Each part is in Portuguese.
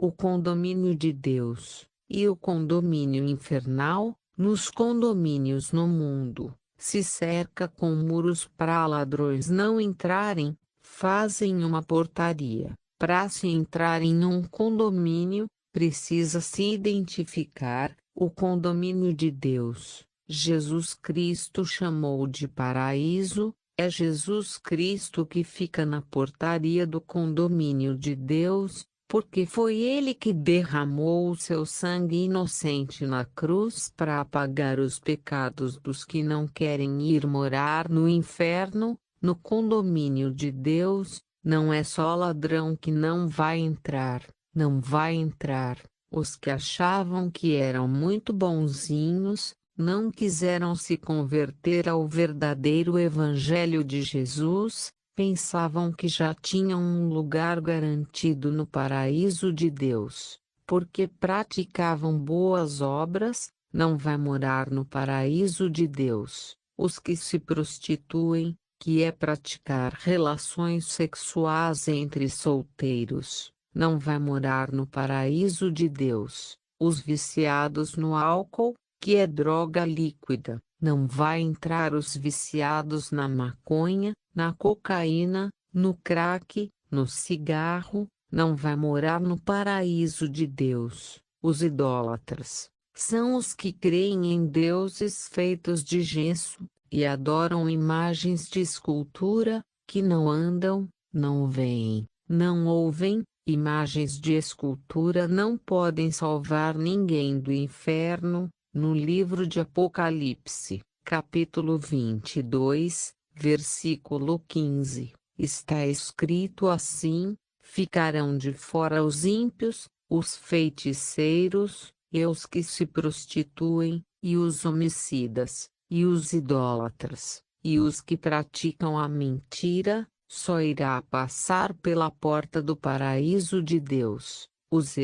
o condomínio de Deus, e o condomínio infernal, nos condomínios no mundo, se cerca com muros para ladrões não entrarem, fazem uma portaria. Para se entrar em um condomínio, precisa se identificar, o condomínio de Deus. Jesus Cristo chamou de paraíso, é Jesus Cristo que fica na portaria do condomínio de Deus, porque foi Ele que derramou o seu sangue inocente na cruz para apagar os pecados dos que não querem ir morar no inferno. No condomínio de Deus, não é só ladrão que não vai entrar, não vai entrar. Os que achavam que eram muito bonzinhos, não quiseram se converter ao verdadeiro Evangelho de Jesus, pensavam que já tinham um lugar garantido no paraíso de Deus, porque praticavam boas obras, não vai morar no paraíso de Deus. Os que se prostituem, que é praticar relações sexuais entre solteiros, não vai morar no paraíso de Deus. Os viciados no álcool, que é droga líquida, não vai entrar. Os viciados na maconha, na cocaína, no crack, no cigarro, não vai morar no paraíso de Deus. Os idólatras são os que creem em deuses feitos de gesso e adoram imagens de escultura, que não andam, não veem, não ouvem. Imagens de escultura não podem salvar ninguém do inferno. No livro de Apocalipse, capítulo 22, versículo 15, está escrito assim: ficarão de fora os ímpios, os feiticeiros, e os que se prostituem, e os homicidas, e os idólatras, e os que praticam a mentira. Só irá passar pela porta do paraíso de Deus. Os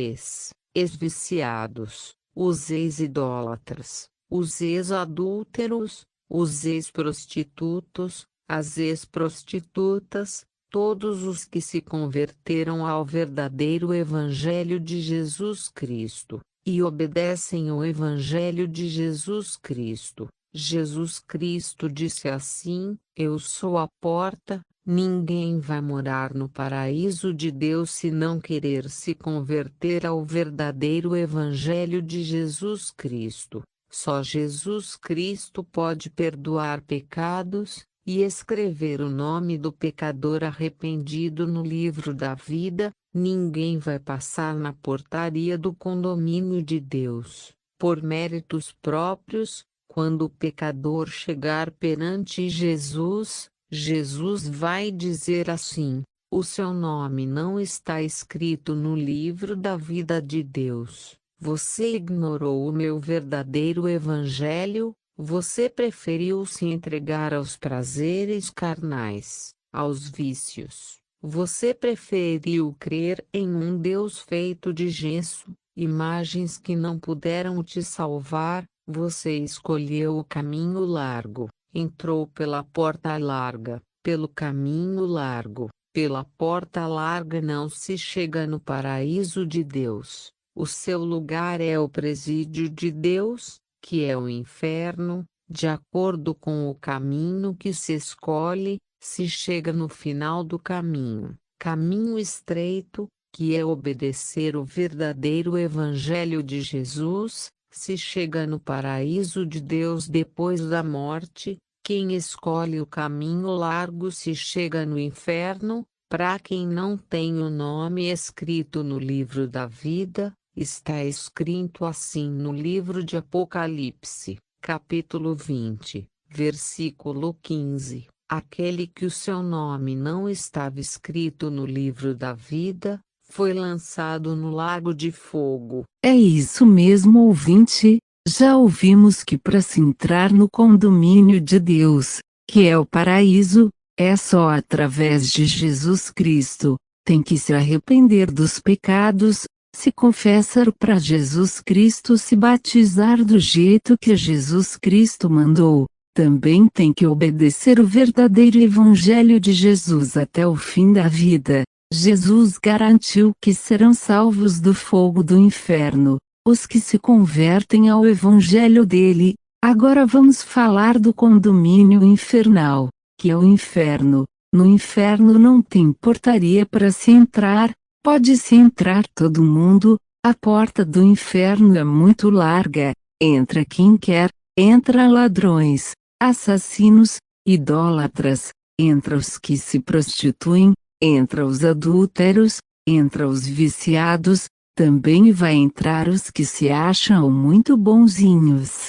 ex-viciados, os ex-idólatras, os ex-adúlteros, os ex-prostitutos, as ex-prostitutas, todos os que se converteram ao verdadeiro Evangelho de Jesus Cristo, e obedecem ao Evangelho de Jesus Cristo. Jesus Cristo disse assim: eu sou a porta. Ninguém vai morar no paraíso de Deus se não querer se converter ao verdadeiro Evangelho de Jesus Cristo. Só Jesus Cristo pode perdoar pecados e escrever o nome do pecador arrependido no livro da vida. Ninguém vai passar na portaria do condomínio de Deus por méritos próprios. Quando o pecador chegar perante Jesus, Jesus vai dizer assim: o seu nome não está escrito no livro da vida de Deus. Você ignorou o meu verdadeiro Evangelho, você preferiu se entregar aos prazeres carnais, aos vícios. Você preferiu crer em um Deus feito de gesso, imagens que não puderam te salvar. Você escolheu o caminho largo. Entrou pela porta larga, pelo caminho largo, pela porta larga não se chega no paraíso de Deus. O seu lugar é o presídio de Deus, que é o inferno. De acordo com o caminho que se escolhe, se chega no final do caminho. Caminho estreito, que é obedecer o verdadeiro Evangelho de Jesus, se chega no paraíso de Deus depois da morte. Quem escolhe o caminho largo se chega no inferno. Para quem não tem o nome escrito no livro da vida, está escrito assim no livro de Apocalipse, capítulo 20, versículo 15. Aquele que o seu nome não estava escrito no livro da vida, foi lançado no lago de fogo. É isso mesmo, ouvinte. Já ouvimos que para se entrar no condomínio de Deus, que é o paraíso, é só através de Jesus Cristo. Tem que se arrepender dos pecados, se confessar para Jesus Cristo, se batizar do jeito que Jesus Cristo mandou. Também tem que obedecer o verdadeiro Evangelho de Jesus até o fim da vida. Jesus garantiu que serão salvos do fogo do inferno, os que se convertem ao evangelho dele. Agora vamos falar do condomínio infernal, que é o inferno. No inferno não tem portaria para se entrar, pode-se entrar todo mundo, a porta do inferno é muito larga, entra quem quer, entra ladrões, assassinos, idólatras, entra os que se prostituem, entra os adúlteros, entra os viciados, também vai entrar os que se acham muito bonzinhos.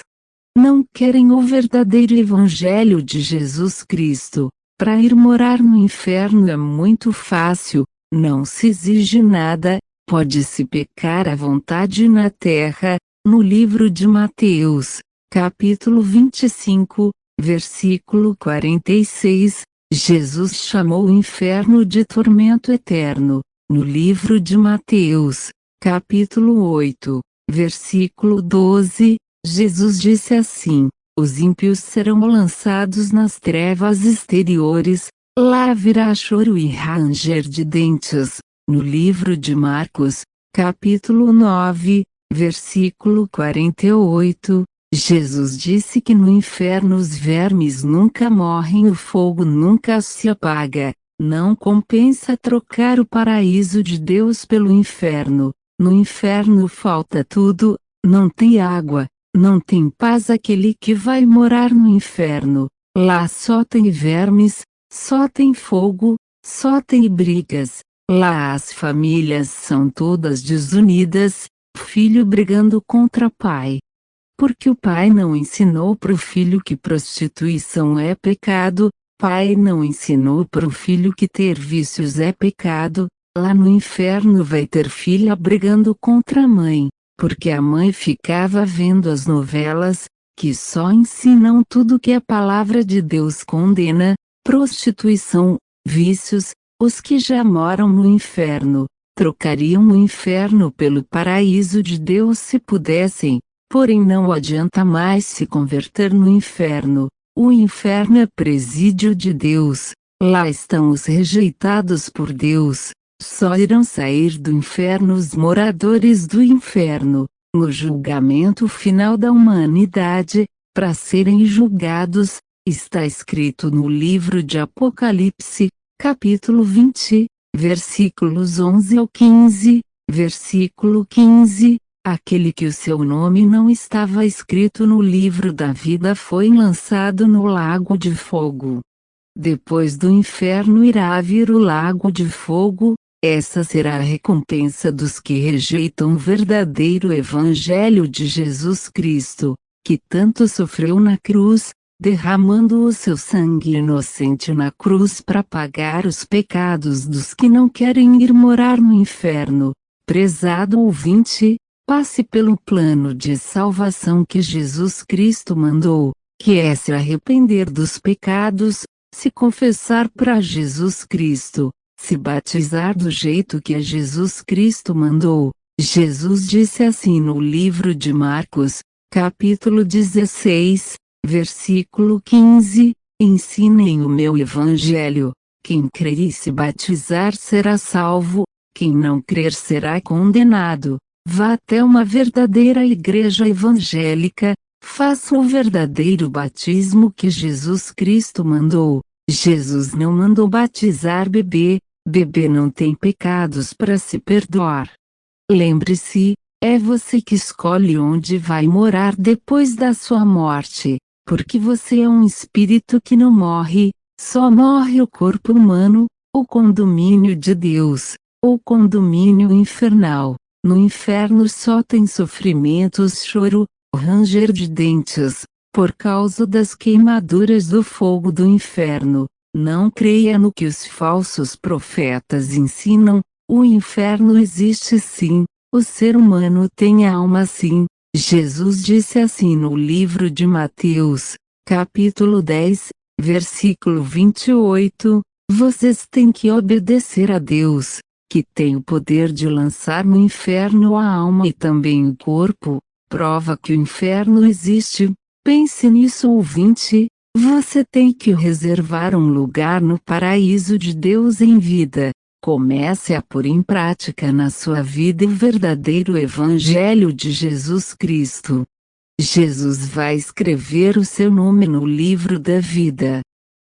Não querem o verdadeiro evangelho de Jesus Cristo. Para ir morar no inferno é muito fácil, não se exige nada, pode-se pecar à vontade na terra. No livro de Mateus, capítulo 25, versículo 46, Jesus chamou o inferno de tormento eterno. No livro de Mateus, capítulo 8, versículo 12, Jesus disse assim: os ímpios serão lançados nas trevas exteriores, lá haverá choro e ranger de dentes. No livro de Marcos, capítulo 9, versículo 48, Jesus disse que no inferno os vermes nunca morrem, o fogo nunca se apaga. Não compensa trocar o paraíso de Deus pelo inferno. No inferno falta tudo, não tem água, não tem paz. Aquele que vai morar no inferno, lá só tem vermes, só tem fogo, só tem brigas. Lá as famílias são todas desunidas, filho brigando contra pai. Porque o pai não ensinou para o filho que prostituição é pecado, pai não ensinou para o filho que ter vícios é pecado. Lá no inferno vai ter filha brigando contra a mãe, porque a mãe ficava vendo as novelas, que só ensinam tudo que a palavra de Deus condena, prostituição, vícios. Os que já moram no inferno, trocariam o inferno pelo paraíso de Deus se pudessem, porém não adianta mais se converter no inferno. O inferno é presídio de Deus, lá estão os rejeitados por Deus. Só irão sair do inferno os moradores do inferno, no julgamento final da humanidade, para serem julgados. Está escrito no livro de Apocalipse, capítulo 20, versículos 11 ao 15, versículo 15, aquele que o seu nome não estava escrito no livro da vida foi lançado no lago de fogo. Depois do inferno irá vir o lago de fogo. Essa será a recompensa dos que rejeitam o verdadeiro evangelho de Jesus Cristo, que tanto sofreu na cruz, derramando o seu sangue inocente na cruz para pagar os pecados dos que não querem ir morar no inferno. Prezado ouvinte, passe pelo plano de salvação que Jesus Cristo mandou, que é se arrepender dos pecados, se confessar para Jesus Cristo, se batizar do jeito que Jesus Cristo mandou. Jesus disse assim no livro de Marcos, capítulo 16, versículo 15, ensinem o meu evangelho. Quem crer e se batizar será salvo, quem não crer será condenado. Vá até uma verdadeira igreja evangélica, faça o verdadeiro batismo que Jesus Cristo mandou. Jesus não mandou batizar bebê. Bebê não tem pecados para se perdoar. Lembre-se, é você que escolhe onde vai morar depois da sua morte, porque você é um espírito que não morre, só morre o corpo humano, o condomínio de Deus, o condomínio infernal. No inferno só tem sofrimentos, choro, ranger de dentes, por causa das queimaduras do fogo do inferno. Não creia no que os falsos profetas ensinam, o inferno existe sim, o ser humano tem alma sim. Jesus disse assim no livro de Mateus, capítulo 10, versículo 28, vocês têm que obedecer a Deus, que tem o poder de lançar no inferno a alma e também o corpo, prova que o inferno existe. Pense nisso, ouvinte. Você tem que reservar um lugar no paraíso de Deus em vida. comece a pôr em prática na sua vida o verdadeiro Evangelho de Jesus Cristo. Jesus vai escrever o seu nome no livro da vida.